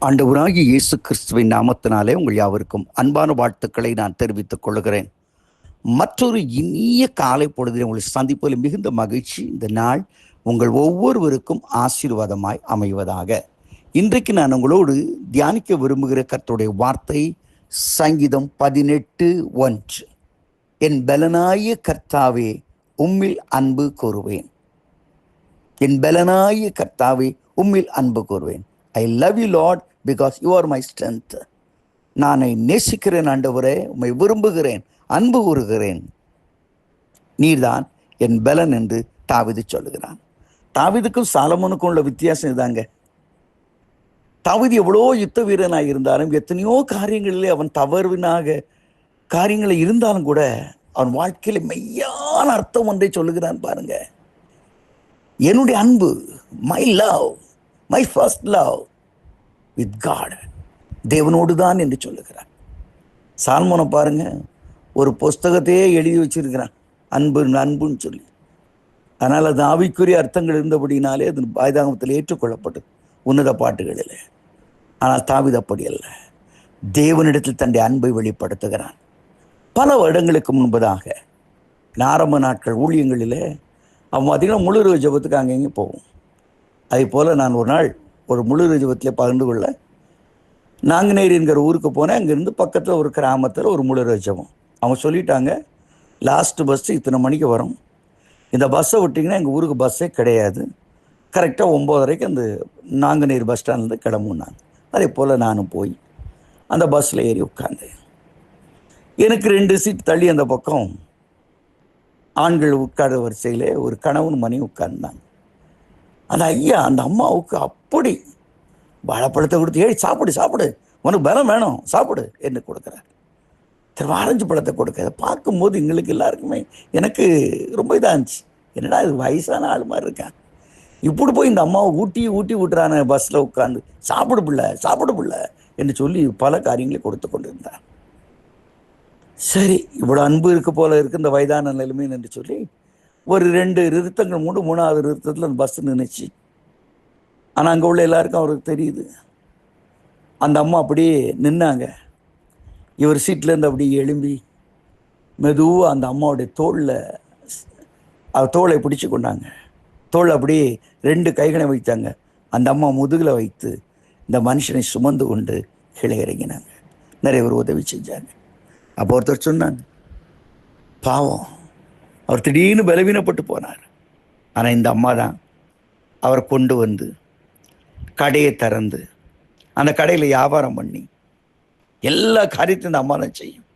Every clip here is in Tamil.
ஆண்டவராகிய இயேசு கிறிஸ்துவின் நாமத்தினாலே உங்கள் யாவருக்கும் அன்பான வாழ்த்துக்களை நான் தெரிவித்துக் கொள்கிறேன். மற்றொரு இனிய காலை பொழுதில் உங்களை சந்திப்பதில் மிகுந்த மகிழ்ச்சி. இந்த நாள் உங்கள் ஒவ்வொருவருக்கும் ஆசீர்வாதமாய் அமைவதாக. இன்றைக்கு நான் உங்களோடு தியானிக்க விரும்புகிற கர்த்தருடைய வார்த்தை சங்கீதம் 18:1. என் பலனாய கர்த்தாவே உம்மில் அன்பு கூறுவேன். என் பலனாய கர்த்தாவே உம்மில் அன்பு கூறுவேன். I love you Lord because you are my strength. நான் நேசிக்கிறேன் ஆண்டவரே, உம்மை விரும்புகிறேன், அன்பு கூறுகிறேன், நீர்தான் என் பலன் என்று தாவீது சொல்லுகிறான். தாவீதுக்கும் சாலமோனுக்கும் உள்ள வித்தியாசம் இதாங்க. தாவீது எவ்வளோ யுத்த வீரனாக இருந்தாலும், எத்தனையோ காரியங்களிலே அவன் தவறுவினாக காரியங்களை இருந்தாலும் கூட அவன் வாழ்க்கையில மெய்யான அர்த்தம் ஒன்றை சொல்லுகிறான் பாருங்க. என்னுடைய அன்பு, my love, my first love with God, தேவனோடு தான் என்று சொல்லுகிறான். சால்மோனை பாருங்க, ஒரு புஸ்தகத்தையே எழுதி வச்சிருக்கிறான் அன்பு அன்புன்னு சொல்லி. அதனால் அது ஆவிக்குரிய அர்த்தங்கள் இருந்தபடினாலே அது வேதாகமத்தில் ஏற்றுக்கொள்ளப்பட்டது உன்னத பாட்டுகளில். ஆனால் தாவீது அப்படி அல்ல, தேவனிடத்தில் தன்னுடைய அன்பை வெளிப்படுத்துகிறான். பல வருடங்களுக்கு முன்பதாக ஆரம்ப நாட்கள் ஊழியங்களில் அவன் பார்த்திங்கன்னா முழு ஜபத்துக்கு அங்கேயும் போகும். அதே போல் நான் ஒரு நாள் ஒரு முழு ஜபத்தில் பகிர்ந்து கொள்ள நாங்குநேரி என்கிற ஊருக்கு போனேன். அங்கேருந்து பக்கத்தில் ஒரு கிராமத்தில் ஒரு முழு ஜபம். அவங்க சொல்லிட்டாங்க, லாஸ்ட் பஸ்ஸு இத்தனை மணிக்கு வரும், இந்த பஸ்ஸை விட்டிங்கன்னா எங்கள் ஊருக்கு பஸ்ஸே கிடையாது, கரெக்டாக 9:30 அந்த நாங்குநேரி பஸ் ஸ்டாண்ட்லேருந்து கிளம்புனாங்க. அதே போல் நானும் போய் அந்த பஸ்ஸில் ஏறி உட்காந்தேன். எனக்கு 2 சீட் தள்ளி அந்த பக்கம் ஆண்கள் உட்கார வரிசையில் ஒரு கணவன் மணி உட்கார்ந்தாங்க. அந்த ஐயா அந்த அம்மாவுக்கு அப்படி வாழைப்பழத்தை கொடுத்து, ஏய் சாப்பிடு சாப்பிடு, உனக்கு பலம் வேணும், சாப்பிடு என்று கொடுக்குறார். ஆரஞ்சு பழத்தை கொடுக்க, அதை பார்க்கும்போது எங்களுக்கு எல்லாருக்குமே எனக்கு ரொம்ப இதாக இருந்துச்சு. என்னடா இது வயசான ஆள் மாதிரி இருக்கான், இப்படி போய் இந்த அம்மாவை ஊட்டி விட்டுறான பஸ்ஸில் உட்காந்து, சாப்பிடு பிள்ளை என்று சொல்லி பல காரியங்களை கொடுத்து கொண்டு இருந்தார். சரி, இவ்வளோ அன்பு இருக்க போல இருக்கு இந்த வயதான நிலைமைன்னு என்று சொல்லி ஒரு 2 நிறுத்தங்கள் 3வது நிறுத்தத்தில் அந்த பஸ் நின்றுச்சு. ஆனால் அங்கே உள்ள எல்லாருக்கும் அவருக்கு தெரியுது. அந்த அம்மா அப்படியே நின்னாங்க. இவர் சீட்லேருந்து அப்படியே எழும்பி மெதுவாக அந்த அம்மாவுடைய தோளை பிடிச்சு கொண்டாங்க. தோள் அப்படியே 2 கைகளை வைத்தாங்க. அந்த அம்மா முதுகில் வைத்து இந்த மனுஷனை சுமந்து கொண்டு கீழே இறங்கினாங்க. நிறைய பேர் உதவி செஞ்சாங்க. அப்போ ஒருத்தர் சொன்னாங்க, பாவம் அவர் திடீர்னு பலவீனப்பட்டு போனார். ஆனால் இந்த அம்மா தான் அவரை கொண்டு வந்து கடையை திறந்து அந்த கடையில் வியாபாரம் பண்ணி எல்லா காரியத்தையும் இந்த அம்மா தான் செய்யும்.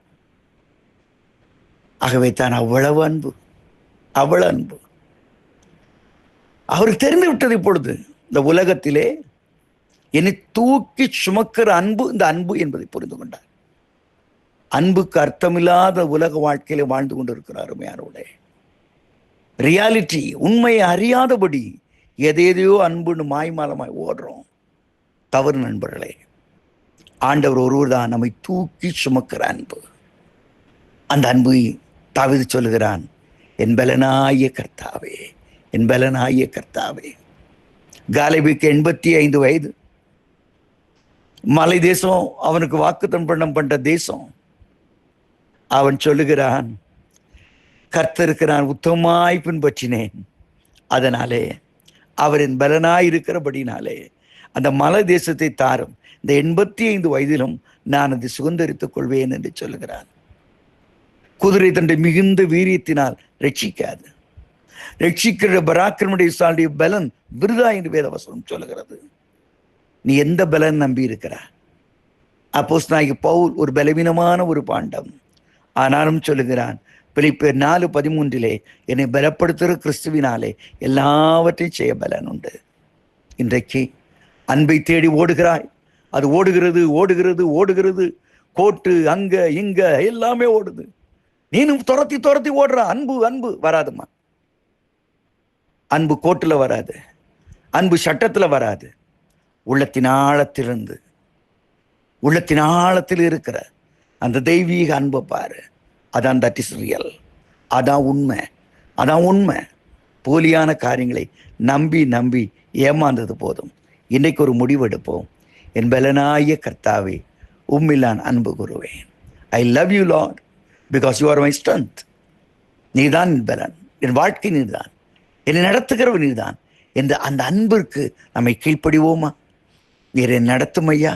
ஆகவே தான் அவ்வளவு அன்பு. அவருக்கு தெரிந்து விட்டது இப்பொழுது இந்த உலகத்திலே என்னை தூக்கி சுமக்கிற அன்பு இந்த அன்பு என்பதை புரிந்து கொண்டார். அன்புக்கு அர்த்தமில்லாத உலக வாழ்க்கையில வாழ்ந்து கொண்டிருக்கிறார் அருமையானவர்களே. ரியாலிட்டி, உண்மையை அறியாதபடி எதையோ அன்புன்னு மாய்மாலமாய் ஓடுறோம். தவறு நண்பர்களே. ஆண்டவர் ஒருவர் தான் நம்மை தூக்கி சுமக்கிற அன்பு. அந்த அன்பு தாவீது சொல்லுகிறான், என் பலனாய கர்த்தாவே, என் பலனாய கர்த்தாவே. காலேபுக்கு 85 வயது. மலை தேசம் அவனுக்கு வாக்குத்தத்தம் பண்ண தேசம். அவன் சொல்லுகிறான், கர்த்தருக்கு நான் உத்தமமாய் பின்பற்றினேன், அதனாலே அவரின் பலனாய் இருக்கிறபடினாலே அந்த மலை தேசத்தை தாரும், இந்த 85 வயதிலும் நான் அதை சுதந்திரித்துக் கொள்வேன் என்று சொல்லுகிறான். குதிரை தண்டை மிகுந்த வீரியத்தினால் ரட்சிக்காது, ரட்சிக்கிற பராக்கிரமுடைய பலன் விருதா என்று வேதவசனம் சொல்லுகிறது. நீ எந்த பலன் நம்பி இருக்கிறாய்? அப்போஸ்தலனாகிய பவுல் ஒரு பலவீனமான ஒரு பாண்டம், ஆனாலும் சொல்லுகிறான் பிலிப்பியர் 4:13 என்னை பலப்படுத்துகிற கிறிஸ்துவினாலே எல்லாவற்றையும் செய்ய பலன் உண்டு. இன்றைக்கு அன்பை தேடி ஓடுகிறாய். அது ஓடுகிறது. கோட்டு அங்க இங்க எல்லாமே ஓடுது. நீனும் துரத்தி ஓடுற. அன்பு வராதுமா. அன்பு கோட்டுல வராது, அன்பு சட்டத்துல வராது. உள்ளத்தின் ஆழத்தில் இருக்கிற அந்த தெய்வீக அன்பை பாரு. அதான் தட் இஸ் ரியல். அதான் உண்மை. போலியான காரியங்களை நம்பி ஏமாந்தது போதும். இன்றைக்கு ஒரு முடிவெடுப்போம். என் பலனாய கர்த்தாவே, உம்மில் நான் அன்பு கூறுவேன். I love you Lord because you are my strength. நீதான் என் பலன், என் வாழ்க்கை நீர்தான், என்னை நடத்துகிறவர் நீர்தான் என்ற அந்த அன்பிற்கு நம்மை கீழ்ப்படிவோமா? நீர் என் நடத்தும் ஐயா,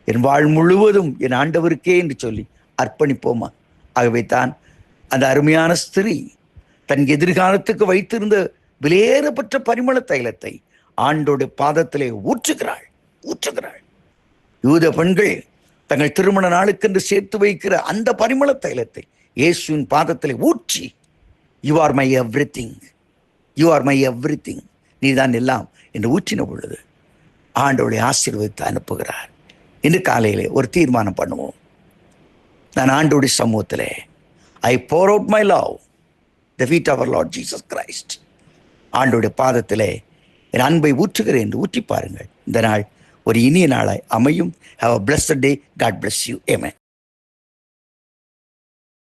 என் வாழ் முழுவதும் என் ஆண்டவருக்கே என்று சொல்லி அர்ப்பணிப்போமா? ஆகவே தான் அந்த அருமையான ஸ்திரீ தன் எதிர்காலத்துக்கு வைத்திருந்த விலையேறப்பட்ட பரிமள தைலத்தை ஆண்டோட பாதத்திலே ஊற்றுகிறாள். யூத பெண்கள் தங்கள் திருமண நாளுக்கென்று சேர்த்து வைக்கிற அந்த பரிமள தைலத்தை இயேசுவின் பாதத்திலே ஊற்றி, you are my everything, you are my everything, நீதான் எல்லாம் என்று ஊற்றின பொழுது ஆண்டோடைய ஆசீர்வதித்து அனுப்புகிறார். இன்று காலையிலே ஒரு தீர்மானம் பண்ணுவோம். நான் ஆண்டோடைய சமூகத்திலே ஐ pour out my love the feet of our Lord Jesus Christ. ஆண்டோடைய பாதத்திலே என் அன்பை ஊற்றுகிறேன் என்று ஊற்றி பாருங்கள். இந்த நாள் ஒரு இனிய நாளாய் அமையும். Have a blessed day. God bless you. Amen.